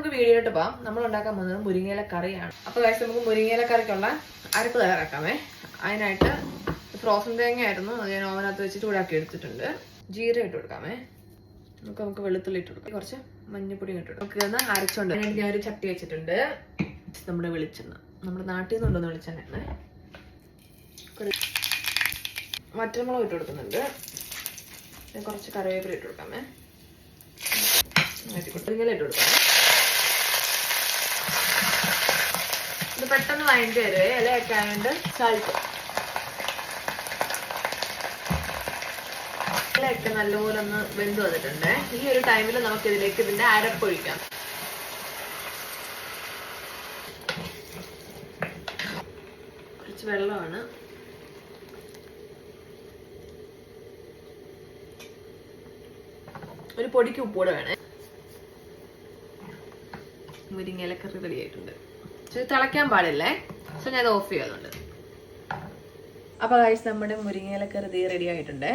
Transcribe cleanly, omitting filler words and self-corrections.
നമുക്ക് വീഡിയോയിട്ട് പോകാം. നമ്മൾ ഉണ്ടാക്കാൻ പോകുന്നത് മുരിങ്ങയില കറിയാണ്. അപ്പോൾ ഗൈസ് നമുക്ക് മുരിങ്ങയില കറിക്കുള്ള അരപ്പ് തയ്യാറാക്കാമേ. അതിനായിട്ട് ഫ്രോസൺ തേങ്ങ ആയിരുന്നു, അത് ഞാൻ ഓവനകത്ത് വെച്ച് ചൂടാക്കി എടുത്തിട്ടുണ്ട്. ജീരകം ഇട്ട് കൊടുക്കാമേ. നമുക്ക് വെളുത്തുള്ളി ഇട്ട് കൊടുക്കാം, കുറച്ച് മഞ്ഞപ്പൊടി ഇട്ട് കൊടുക്കാം. നമുക്ക് ഒന്ന് അരച്ചോണ്ട് അതിനായിട്ട് ഞാൻ ഒരു ചട്ടി വെച്ചിട്ടുണ്ട്. നമ്മുടെ വെളിച്ചെണ്ണ, നമ്മുടെ നാട്ടിൽ നിന്ന് കൊണ്ടുവന്ന വെളിച്ചെണ്ണയാണ്. വറ്റൽമുളക് ഇട്ട് കൊടുക്കുന്നുണ്ട്. കുറച്ച് കറിവേപ്പില ഇട്ട് കൊടുക്കാമേ. മുരിങ്ങയില ഇട്ട് കൊടുക്കാമേ. ഇത് പെട്ടെന്ന് വഴണ്ടി വരുവേ, ഇലയൊക്കെ ആയതുകൊണ്ട് സാൾട്ട്. ഇലയൊക്കെ നല്ലപോലെ ഒന്ന് വെന്ത് വന്നിട്ടുണ്ട്. ഈ ഒരു ടൈമിൽ നമുക്ക് ഇതിലേക്ക് ഇതിന്റെ അരപ്പൊഴിക്കാം. കുറച്ച് വെള്ളമാണ്. ഒരു പൊടിക്ക് ഉപ്പൂടെ വേണേ. മുരിങ്ങയിലക്കറി റെഡി ആയിട്ടുണ്ട്. തിളയ്ക്കാൻ പാടില്ലേ, ഞാൻ ഓഫ് ചെയ്യാതുണ്ട്. അപ്പൊ ഗൈസ് നമ്മുടെ മുരിങ്ങയിലക്കറി റെഡി ആയിട്ടുണ്ട്.